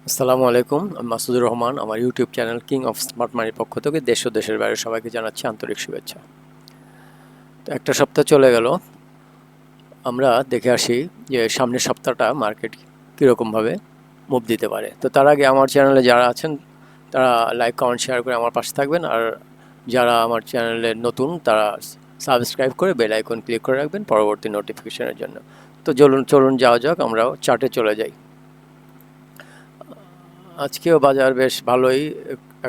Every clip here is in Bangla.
আসসালামু আলাইকুম, আমি মাসুদুর রহমান। আমার YouTube channel king of smart মানির পক্ষ থেকে দেশ ও দেশের বাইরে সবাইকে জানাচ্ছি আন্তরিক শুভেচ্ছা। তো একটা সপ্তাহ চলে গেল, আমরা দেখে আসি যে সামনের সপ্তাহটা মার্কেট কীরকমভাবে মুভ দিতে পারে। তো তার আগে আমার চ্যানেলে যারা আছেন তারা লাইক কমেন্ট শেয়ার করে আমার পাশে থাকবেন, আর যারা আমার চ্যানেলে নতুন তারা সাবস্ক্রাইব করে বেল আইকন ক্লিক করে রাখবেন পরবর্তী নোটিফিকেশনের জন্য। তো চলুন চলুন যাওয়া যাক, আমরাও চার্টে চলে যাই। আজকেও বাজার বেশ ভালোই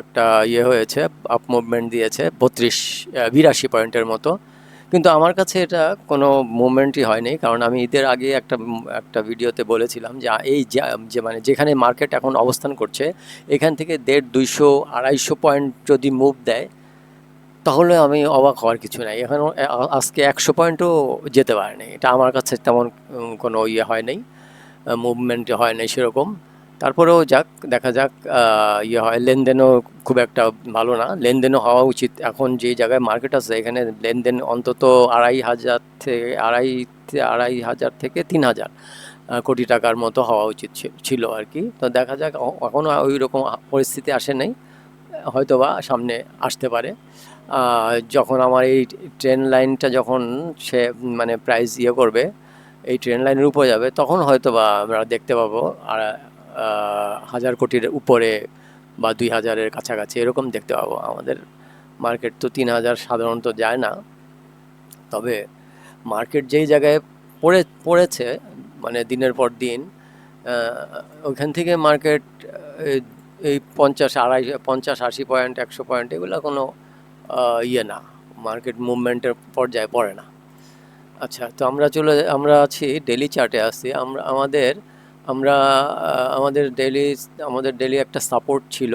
একটা হয়েছে, আপ মুভমেন্ট দিয়েছে 82 পয়েন্টের মতো। কিন্তু আমার কাছে এটা কোনো মুভমেন্টই হয়নি, কারণ আমি ঈদের আগে একটা ভিডিওতে বলেছিলাম যে যে মানে যেখানে মার্কেট এখন অবস্থান করছে এখান থেকে 150, 250, 250 পয়েন্ট যদি মুভ দেয় তাহলে আমি অবাক হওয়ার কিছু নাই। এখন আজকে 100 পয়েন্টও যেতে পারেনি, এটা আমার কাছে তেমন কোনো হয় নাই, মুভমেন্ট হয় নাই সেরকম। তারপরেও যাক, দেখা যাক হয়। লেনদেনও খুব একটা ভালো না, লেনদেনও হওয়া উচিত। এখন যে জায়গায় মার্কেট আছে এখানে লেনদেন অন্তত 2,500 থেকে 3,000 কোটি টাকার মতো হওয়া উচিত ছিল আর কি। তো দেখা যাক, এখনও ওই রকম পরিস্থিতি আসে নাই, হয়তোবা সামনে আসতে পারে। যখন আমার এই ট্রেন লাইনটা যখন সে মানে প্রাইস করবে, এই ট্রেন লাইনের উপরে যাবে, তখন হয়তো বা আমরা দেখতে পাবো আর 1,000 কোটির উপরে বা 2,000-এর কাছাকাছি এরকম দেখতে পাবো। আমাদের মার্কেট তো 3,000 সাধারণত যায় না, তবে মার্কেট যেই জায়গায় পড়েছে মানে দিনের পর দিন, ওইখান থেকে মার্কেট এই 50, 80 পয়েন্ট, 100 পয়েন্ট এগুলো কোনো না, মার্কেট মুভমেন্টের পর্যায়ে পড়ে না। আচ্ছা, তো আমরা আছি ডেলি চার্টে আছি। আমরা আমাদের ডেলি একটা সাপোর্ট ছিল,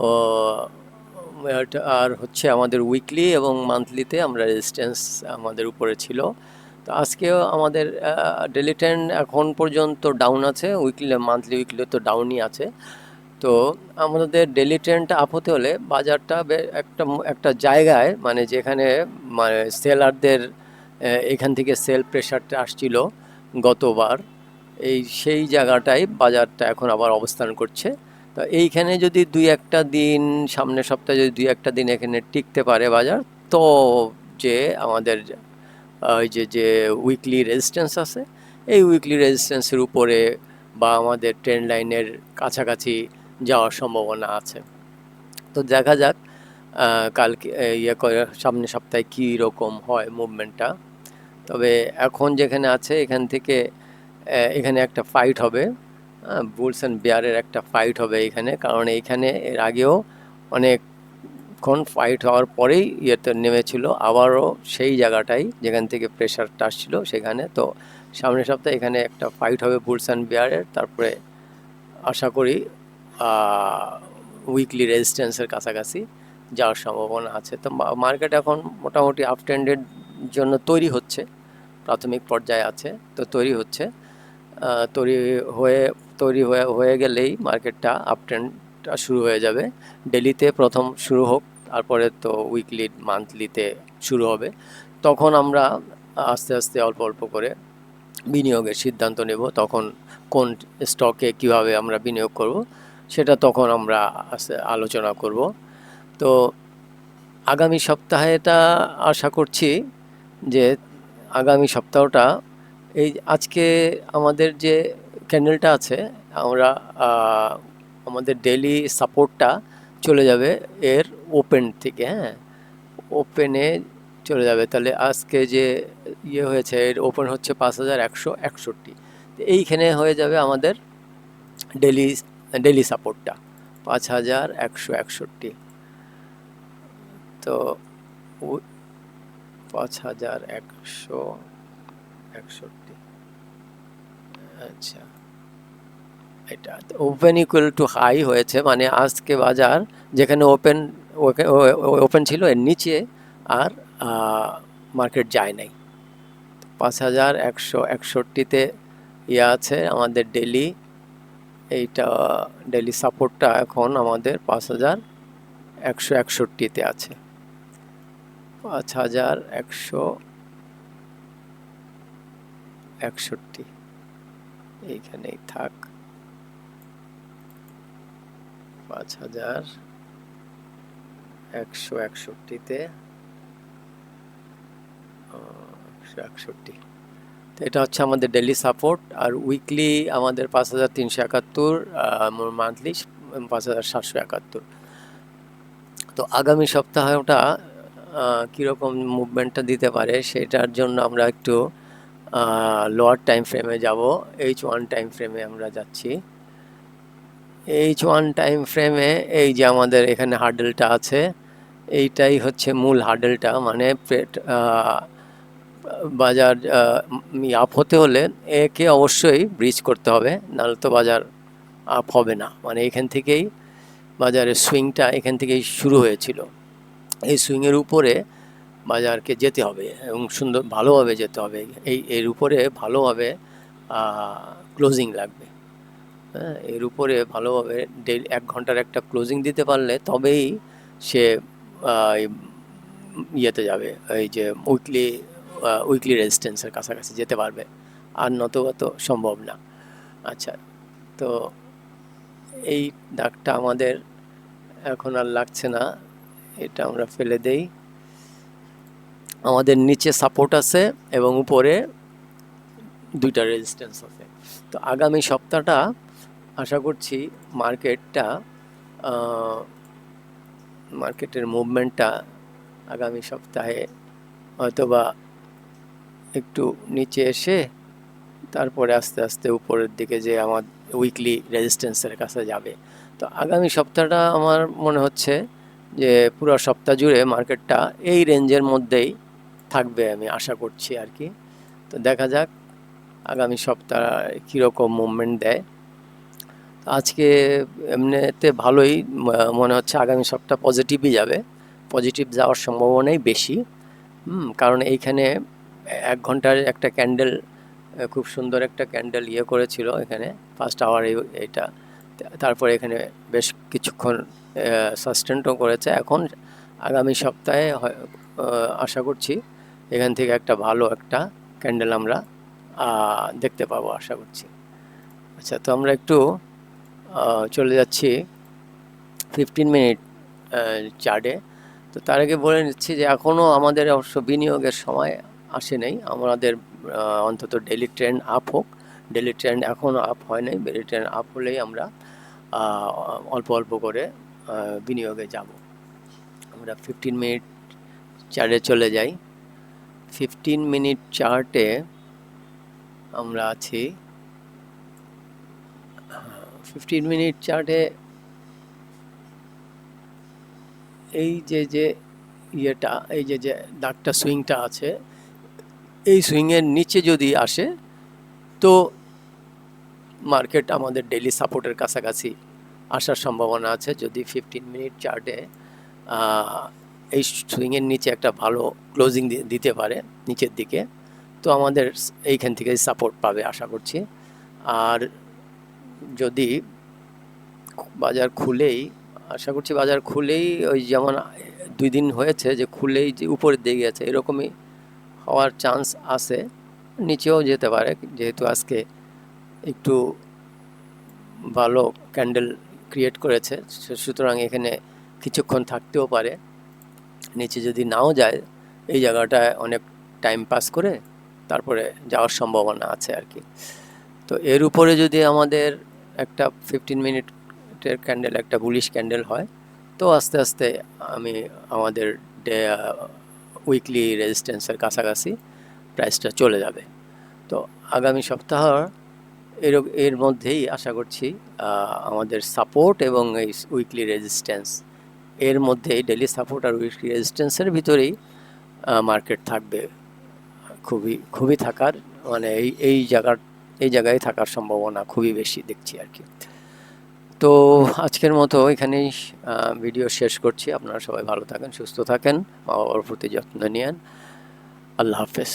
ও, আর হচ্ছে আমাদের উইকলি এবং মান্থলিতে আমরা রেজিস্ট্যান্স আমাদের উপরে ছিল। তো আজকেও আমাদের ডেলি ট্রেন্ড এখন পর্যন্ত ডাউন আছে, উইকলি তো ডাউনই আছে। তো আমাদের ডেলি ট্রেন্ডটা আপ হতে হলে বাজারটা একটা একটা জায়গায়, মানে যেখানে মানে সেলারদের এখান থেকে সেল প্রেশারটা আসছিল গতবার, সেই জায়গাটাই বাজারটা এখন আবার অবস্থান করছে। তো এইখানে যদি সামনের সপ্তাহে যদি 2-1 দিন এখানে টিকতে পারে বাজার, তো যে আমাদের ওই যে উইকলি রেজিস্ট্যান্স আছে, এই উইকলি রেজিস্ট্যান্সের উপরে বা আমাদের ট্রেন্ড লাইনের কাছাকাছি যাওয়ার সম্ভাবনা আছে। তো দেখা যাক কালকে সামনের সপ্তাহে কী রকম হয় মুভমেন্টটা। তবে এখন যেখানে আছে এখান থেকে এখানে একটা ফাইট হবে, বুলস অ্যান্ড বেয়ারের একটা ফাইট হবে এখানে, কারণ এইখানে এর আগেও অনেকক্ষণ ফাইট হওয়ার পরেই নেমেছিল আবারও সেই জায়গাটাই যেখান থেকে প্রেশারটা আসছিল সেখানে। তো সামনের সপ্তাহে এখানে একটা ফাইট হবে বুলস অ্যান্ড বেয়ারের, তারপরে আশা করি উইকলি রেজিস্ট্যান্সের কাছাকাছি যাওয়ার সম্ভাবনা আছে। তো মার্কেট এখন মোটামুটি আপ ট্রেন্ডের জন্য প্রাথমিক পর্যায়ে আছে, তো তৈরি হচ্ছে। তৈরি হয়ে হয়ে গেলেই মার্কেটটা আপ ট্রেন্ডটা শুরু হয়ে যাবে। ডেলিতে প্রথম শুরু হোক, তারপরে তো উইকলি মান্থলিতে শুরু হবে। তখন আমরা আস্তে আস্তে অল্প অল্প করে বিনিয়োগের সিদ্ধান্ত নেব। তখন কোন স্টকে কিভাবে আমরা বিনিয়োগ করব সেটা তখন আমরা আলোচনা করব। তো আগামী সপ্তাহে এটা আশা করছি যে আগামী সপ্তাহটা আজকে আমাদের যে ক্যান্ডেলটা আছে, আমরা আমাদের ডেইলি সাপোর্টটা চলে যাবে এর ওপেন থেকে, হ্যাঁ, ওপেনে চলে যাবে। তাহলে আজকে যে হয়েছে এর ওপেন হচ্ছে 5,161, এইখানে হয়ে যাবে আমাদের ডেলি ডেলি সাপোর্টটা 5,161। তো 5,161, আচ্ছা, এটা ওপেন ইকুয়াল টু হাই হয়েছে, মানে আজকে বাজার যেখানে ওপেন ছিল এর নিচে আর মার্কেট যায় নাই। 5,161তে আছে আমাদের ডেলি, এইটা ডেলি সাপোর্টটা এখন আমাদের 5,161তে আছে। 5,161 এইখানেই থাক। 5161তে 161। তো এটা হচ্ছে আমাদের ডেইলি সাপোর্ট। আর উইকলি আমাদের 5371, মান্থলি 5771। তো আগামী সপ্তাহটা কীরকম মুভমেন্টটা দিতে পারে সেটার জন্য আমরা একটু লোয়ার টাইম ফ্রেমে যাব। H1 টাইম ফ্রেমে আমরা যাচ্ছি। H1 টাইম ফ্রেমে এই যে আমাদের এখানে হার্ডেলটা আছে, এইটাই হচ্ছে মূল হার্ডেলটা, মানে বাজার আপ হতে হলে একে অবশ্যই ব্রিজ করতে হবে, নাহলে তো বাজার আপ হবে না। মানে এখান থেকেই বাজারের সুইংটা এখান থেকেই শুরু হয়েছিল। এই সুইংয়ের উপরে বাজারকে যেতে হবে এবং সুন্দর ভালোভাবে যেতে হবে। এর উপরে ভালোভাবে ক্লোজিং লাগবে। হ্যাঁ, এর উপরে ভালোভাবে 1 ঘন্টার একটা ক্লোজিং দিতে পারলে তবেই সে ইয়েতে যাবে, এই যে উইকলি রেজিস্ট্যান্সের কাছাকাছি যেতে পারবে, আর নতুবা তো সম্ভব না। আচ্ছা, তো এই দাগটা আমাদের এখন আর লাগছে না, এটা আমরা ফেলে দেই। আমাদের নিচে সাপোর্ট আছে এবং উপরে 2টা রেজিস্ট্যান্স আছে। তো আগামী সপ্তাহটা আশা করছি মার্কেটের মুভমেন্টটা আগামী সপ্তাহে হয়তোবা একটু নিচে এসে তারপরে আস্তে আস্তে উপরের দিকে যে আমার উইকলি রেজিস্ট্যান্সের কাছে যাবে। তো আগামী সপ্তাহটা আমার মনে হচ্ছে যে পুরো সপ্তাহ জুড়ে মার্কেটটা এই রেঞ্জের মধ্যেই থাকবে, আমি আশা করছি আর কি। তো দেখা যাক আগামী সপ্তাহ কীরকম মুভমেন্ট দেয়। আজকে এমনিতে ভালোই মনে হচ্ছে, আগামী সপ্তাহ পজিটিভই যাবে, পজিটিভ যাওয়ার সম্ভাবনাই বেশি। কারণ এইখানে 1 ঘন্টার একটা ক্যান্ডেল, খুব সুন্দর একটা ক্যান্ডেল করেছিল এখানে ফার্স্ট আওয়ার, এইটা তারপরে এখানে বেশ কিছুক্ষণ সাস্টেনও করেছে। এখন আগামী সপ্তাহে আশা করছি এখান থেকে একটা ভালো একটা ক্যান্ডেল আমরা দেখতে পাবো আশা করছি। আচ্ছা, তো আমরা একটু চলে যাচ্ছি 15 মিনিট চার্টে। তো তার আগে বলে নিচ্ছি যে এখনও আমাদের অবশ্য বিনিয়োগের সময় আসে নাই। আমাদের অন্তত ডেইলি ট্রেন্ড আপ হোক। ডেইলি ট্রেন্ড এখনও আপ হয় নাই। ডেইলি ট্রেন্ড আপ হলেই আমরা অল্প অল্প করে বিনিয়োগে যাব। আমরা 15 মিনিট চার্টে চলে যাই। 15 মিনিট চার্টে আমরা আছি। 15 মিনিট চার্টে এই যে ইয়েটা, এই যে দাগটা সুইংটা আছে, এই সুইংয়ের নিচে যদি আসে তো মার্কেট আমাদের ডেইলি সাপোর্টের কাছাকাছি আসার সম্ভাবনা আছে। যদি 15 মিনিট চার্টে এই সুইংয়ের নিচে একটা ভালো ক্লোজিং দিতে পারে নিচের দিকে, তো আমাদের এইখান থেকে সাপোর্ট পাবে আশা করছি। আর যদি বাজার খুলেই, আশা করছি বাজার খুলেই ওই যেমন 2 দিন হয়েছে যে খুলেই যে উপরের দিকে গেছে, এরকমই হওয়ার চান্স আছে। নিচেও যেতে পারে, যেহেতু আজকে একটু ভালো ক্যান্ডেল ক্রিয়েট করেছে, সুতরাং এখানে কিছুক্ষণ থাকতেও পারে। নিচে যদি নাও যায়, এই জায়গাটায় অনেক টাইম পাস করে তারপরে যাওয়ার সম্ভাবনা আছে আর কি। তো এর উপরে যদি আমাদের একটা 15 মিনিটের ক্যান্ডেল, একটা বুলিশ ক্যান্ডেল হয়, তো আস্তে আস্তে আমাদের উইকলি রেজিস্ট্যান্সের কাছাকাছি প্রাইসটা চলে যাবে। তো আগামী সপ্তাহ এর মধ্যেই আশা করছি আমাদের সাপোর্ট এবং এই উইকলি রেজিস্ট্যান্স এর মধ্যেই, ডেইলি সাপোর্ট আর উইকলি রেজিস্ট্যান্সের ভিতরেই মার্কেট থাকবে, খুবই থাকার, মানে এই জায়গায় থাকার সম্ভাবনা খুবই বেশি দেখছি আর কি। তো আজকের মতো এখানেই ভিডিও শেষ করছি। আপনারা সবাই ভালো থাকেন, সুস্থ থাকেন, মা বাবার প্রতি যত্ন নিয়েন। আল্লাহ হাফেজ।